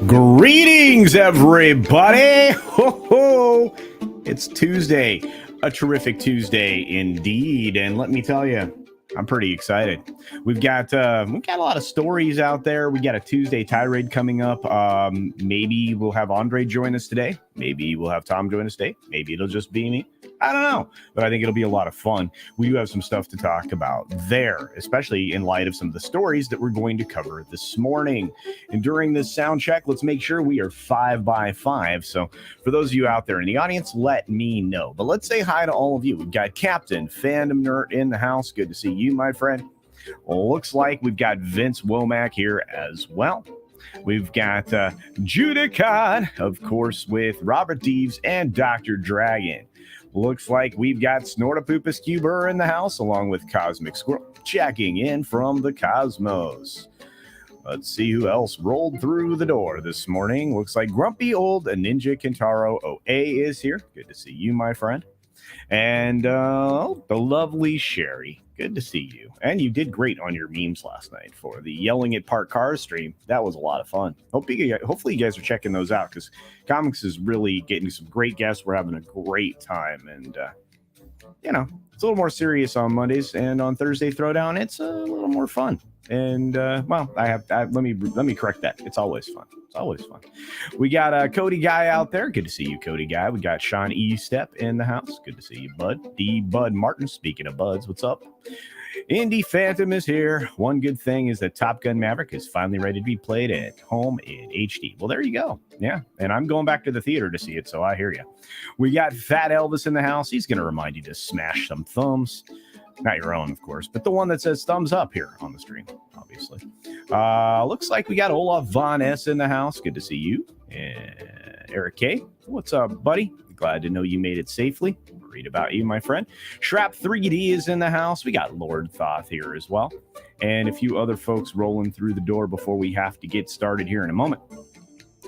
Greetings, everybody! Ho ho! It's Tuesday, a terrific Tuesday indeed, and let me tell you, I'm pretty excited. We've got a lot of stories out there. We got a Tuesday tirade coming up. Maybe we'll have Andre join us today. Maybe we'll have Tom join us today. Maybe it'll just be me. I don't know, but I think it'll be a lot of fun. We do have some stuff to talk about there, especially in light of some of the stories that we're going to cover this morning. And during this sound check, let's make sure we are 5 by 5. So for those of you out there in the audience, let me know. But let's say hi to all of you. We've got Captain Fandom Nerd in the house. Good to see you, my friend. Well, looks like we've got Vince Womack here as well. We've got Judicon, of course, with Robert Reeves and Dr. Dragon. Looks like we've got Snortopoopas Cuber in the house, along with Cosmic Squirrel, checking in from the cosmos. Let's see who else rolled through the door this morning. Looks like grumpy old Ninja Kintaro OA is here. Good to see you, my friend. And the lovely Sherry. Good to see you. And you did great on your memes last night for the Yelling at Parked Cars stream. That was a lot of fun. Hopefully you guys are checking those out, because comics is really getting some great guests. We're having a great time. And, it's a little more serious on Mondays. And on Thursday Throwdown, it's a little more fun. And, let me correct that. It's always fun. It's always fun. We got a Cody Guy out there. Good to see you, Cody Guy. We got Sean E. Step in the house. Good to see you, Bud. D. Bud Martin. Speaking of buds, what's up? Indy Phantom is here. One good thing is that Top Gun Maverick is finally ready to be played at home in HD. Well, there you go. Yeah, and I'm going back to the theater to see it, so I hear you. We got Fat Elvis in the house. He's going to remind you to smash some thumbs. Not your own, of course, but the one that says thumbs up here on the stream, obviously. Looks like we got Olaf Von S in the house. Good to see you. And Eric K. What's up, buddy? Glad to know you made it safely. Read about you, my friend. Shrap 3D is in the house. We got Lord Thoth here as well. And a few other folks rolling through the door before we have to get started here in a moment.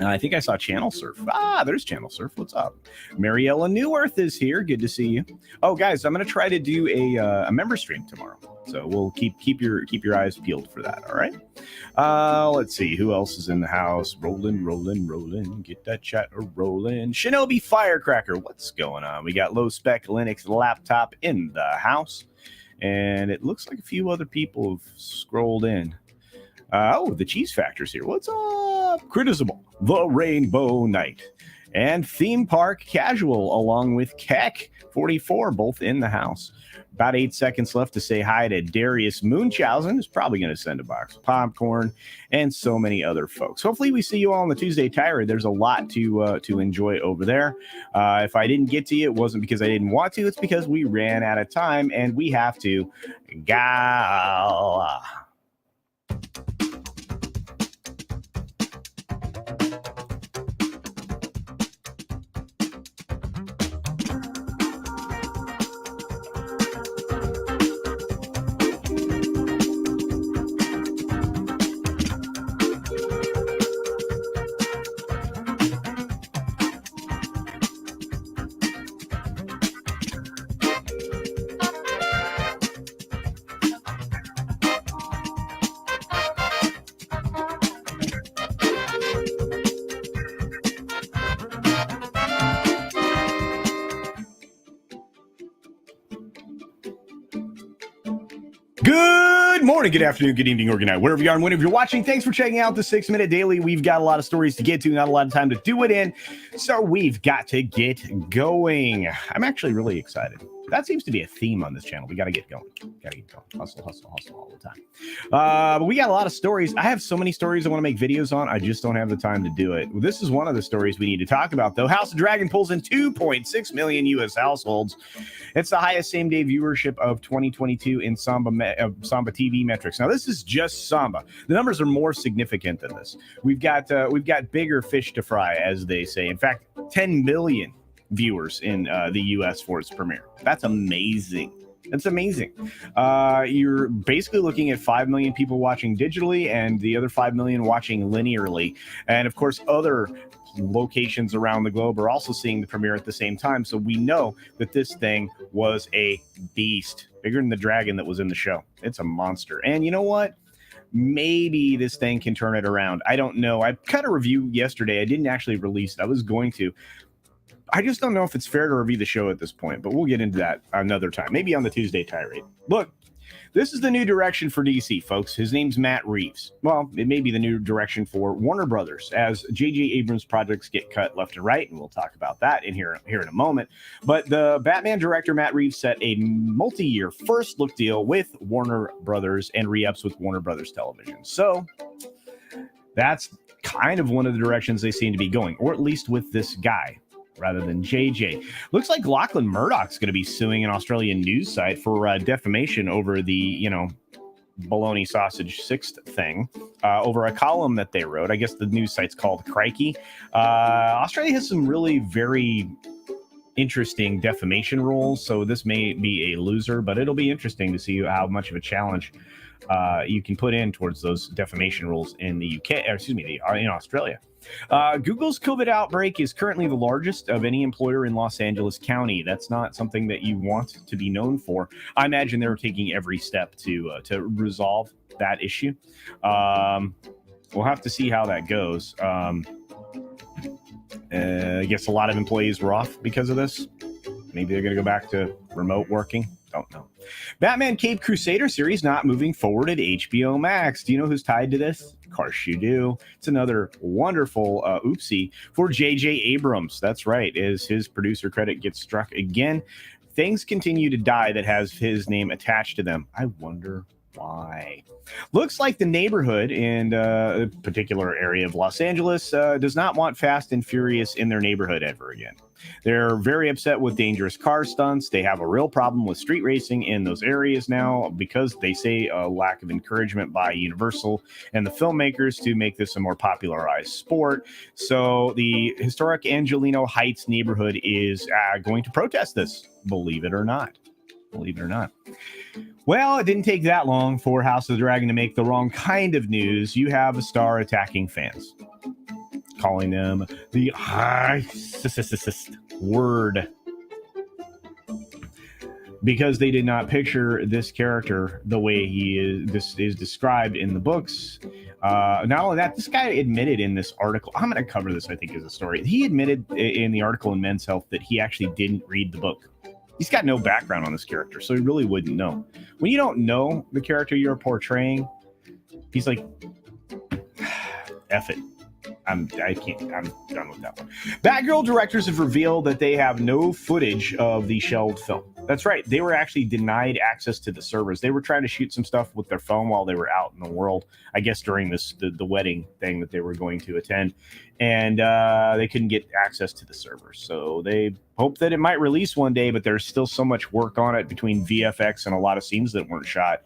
I think I saw Channel Surf. There's Channel Surf. What's up? Mariella New Earth is here. Good to see you. Oh, guys, I'm going to try to do a member stream tomorrow. So we'll keep your eyes peeled for that. All right. Let's see who else is in the house. Rolling. Get that chat rolling. Shinobi Firecracker. What's going on? We got Low Spec Linux Laptop in the house, and it looks like a few other people have scrolled in. The Cheese Factor's here. What's up? Criticism, the Rainbow Knight, and Theme Park Casual, along with Keck 44, both in the house. About 8 seconds left to say hi to Darius Munchausen, who's probably going to send a box of popcorn, and so many other folks. Hopefully we see you all on the Tuesday Tirade. There's a lot to enjoy over there. If I didn't get to you, it wasn't because I didn't want to. It's because we ran out of time, and we have to go. Good morning, good afternoon, good evening, or good night, wherever you are and whenever you're watching. Thanks for checking out the 6-Minute Daily. We've got a lot of stories to get to, not a lot of time to do it in, so we've got to get going. I'm actually really excited. That seems to be a theme on this channel. We got to get going. Hustle all the time. But we got a lot of stories. I have so many stories I want to make videos on. I just don't have the time to do it. This is one of the stories we need to talk about, though. House of Dragon pulls in 2.6 million U.S. households. It's the highest same-day viewership of 2022 in Samba TV metrics. Now, this is just Samba. The numbers are more significant than this. We've got bigger fish to fry, as they say. In fact, 10 million viewers in the U.S. for its premiere. That's amazing. That's amazing. You're basically looking at 5 million people watching digitally and the other 5 million watching linearly. And of course, other locations around the globe are also seeing the premiere at the same time. So we know that this thing was a beast, bigger than the dragon that was in the show. It's a monster. And you know what? maybe this thing can turn it around. I don't know. I cut a review yesterday. I didn't actually release it. I was going to. I just don't know if it's fair to review the show at this point, but we'll get into that another time, maybe on the Tuesday tirade. Look, this is the new direction for DC, folks. His name's Matt Reeves. Well, it may be the new direction for Warner Brothers as J.J. Abrams projects get cut left and right, and we'll talk about that in here in a moment. But the Batman director, Matt Reeves, set a multi-year first look deal with Warner Brothers and re-ups with Warner Brothers Television. So that's kind of one of the directions they seem to be going, or at least with this guy, rather than JJ. Looks like Lachlan Murdoch's going to be suing an Australian news site for defamation over the, bologna sausage sixth thing, over a column that they wrote. I guess the news site's called Crikey. Australia has some really very interesting defamation rules, so this may be a loser, but it'll be interesting to see how much of a challenge you can put in towards those defamation rules in the UK, in Australia. Google's COVID outbreak is currently the largest of any employer in Los Angeles County. That's not something that you want to be known for. I imagine they're taking every step to resolve that issue. We'll have to see how that goes. I guess a lot of employees were off because of this. Maybe they're going to go back to remote working. Don't know. Batman Cape Crusader series not moving forward at HBO Max. Do you know who's tied to this? Of course you do. It's another wonderful oopsie for J.J. Abrams. That's right. As his producer credit gets struck again, things continue to die that has his name attached to them. I wonder why. Looks like the neighborhood in a particular area of Los Angeles does not want Fast and Furious in their neighborhood ever again. They're very upset with dangerous car stunts. They have a real problem with street racing in those areas now because they say a lack of encouragement by Universal and the filmmakers to make this a more popularized sport. So the historic Angelino Heights neighborhood is going to protest this, believe it or not. Believe it or not. Well, it didn't take that long for House of the Dragon to make the wrong kind of news. You have a star attacking fans, calling them the word, because they did not picture this character the way this is described in the books. Not only that, this guy admitted in this article, I'm going to cover this, I think, as a story. He admitted in the article in Men's Health that he actually didn't read the book. He's got no background on this character, so he really wouldn't know. When you don't know the character you're portraying, he's like, F it. I'm done with that one. Batgirl directors have revealed that they have no footage of the shelved film. That's right. They were actually denied access to the servers. They were trying to shoot some stuff with their phone while they were out in the world, I guess during the wedding thing that they were going to attend. And they couldn't get access to the servers. So they hope that it might release one day, but there's still so much work on it between VFX and a lot of scenes that weren't shot.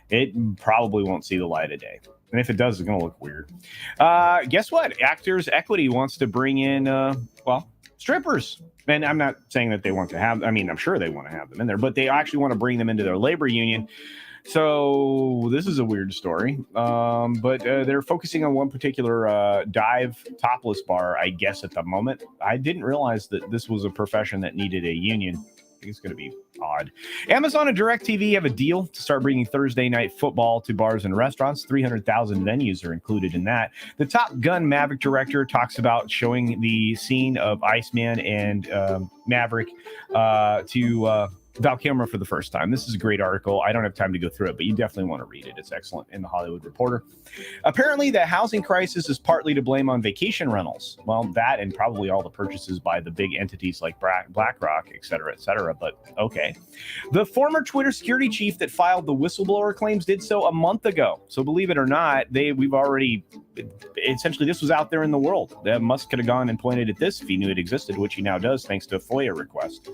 It probably won't see the light of day. And if it does, it's going to look weird. Guess what? Actors Equity wants to bring in, strippers. And I'm not saying that they want to have, I'm sure they want to have them in there, but they actually want to bring them into their labor union. So this is a weird story. But they're focusing on one particular dive topless bar, I guess, at the moment. I didn't realize that this was a profession that needed a union. I think it's going to be odd. Amazon and DirecTV have a deal to start bringing Thursday night football to bars and restaurants. 300,000 venues are included in that. The Top Gun Maverick director talks about showing the scene of Iceman and Maverick to Val Kilmer for the first time. This is a great article. I don't have time to go through it, but you definitely want to read it. It's excellent in The Hollywood Reporter. Apparently, the housing crisis is partly to blame on vacation rentals. Well, that and probably all the purchases by the big entities like BlackRock, et cetera, but okay. The former Twitter security chief that filed the whistleblower claims did so a month ago. So believe it or not, we've already, essentially, this was out there in the world. Musk could have gone and pointed at this if he knew it existed, which he now does thanks to a FOIA request.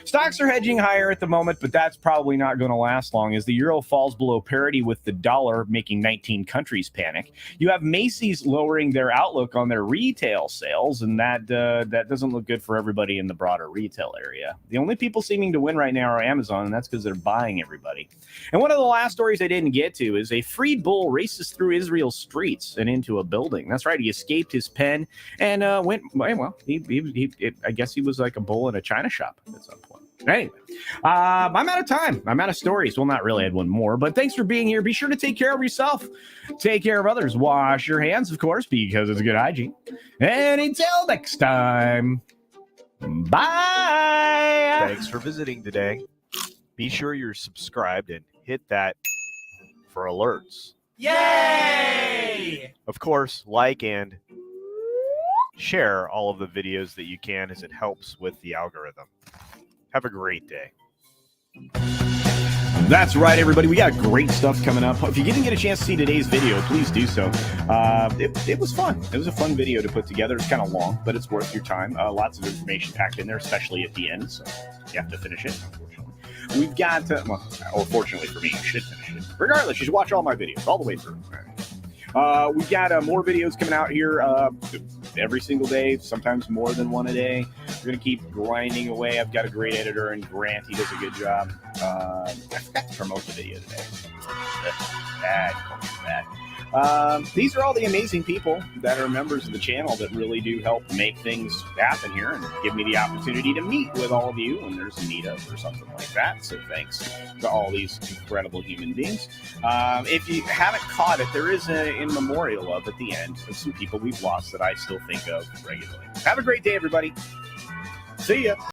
Stocks are hedging higher at the moment, but that's probably not going to last long as the euro falls below parity with the dollar, making 19 countries panic. You have Macy's lowering their outlook on their retail sales, and that doesn't look good for everybody in the broader retail area. The only people seeming to win right now are Amazon, and that's because they're buying everybody. And one of the last stories I didn't get to is a freed bull races through Israel's streets and into a building. That's right, he escaped his pen and went, well, I guess he was like a bull in a china shop at some point. Hey, I'm out of time. I'm out of stories. Well, not really. I had one more, but thanks for being here. Be sure to take care of yourself. Take care of others. Wash your hands, of course, because it's good hygiene. And until next time, bye. Thanks for visiting today. Be sure you're subscribed and hit that for alerts. Yay! Of course, like and share all of the videos that you can, as it helps with the algorithm. Have a great day. That's right, everybody. We got great stuff coming up. If you didn't get a chance to see today's video, please do so. It was fun. It was a fun video to put together. It's kind of long, but it's worth your time. Lots of information packed in there, especially at the end, so you have to finish it, unfortunately. We've got, or fortunately for me, you should finish it. Regardless, you should watch all my videos all the way through. We've got more videos coming out here every single day, sometimes more than one a day. We're going to keep grinding away. I've got a great editor, and Grant, he does a good job. I forgot to promote the video today. Bad. These are all the amazing people that are members of the channel that really do help make things happen here and give me the opportunity to meet with all of you when there's a meetup or something like that. So thanks to all these incredible human beings. If you haven't caught it, there is an in memorial of at the end of some people we've lost that I still think of regularly. Have a great day, everybody. See ya.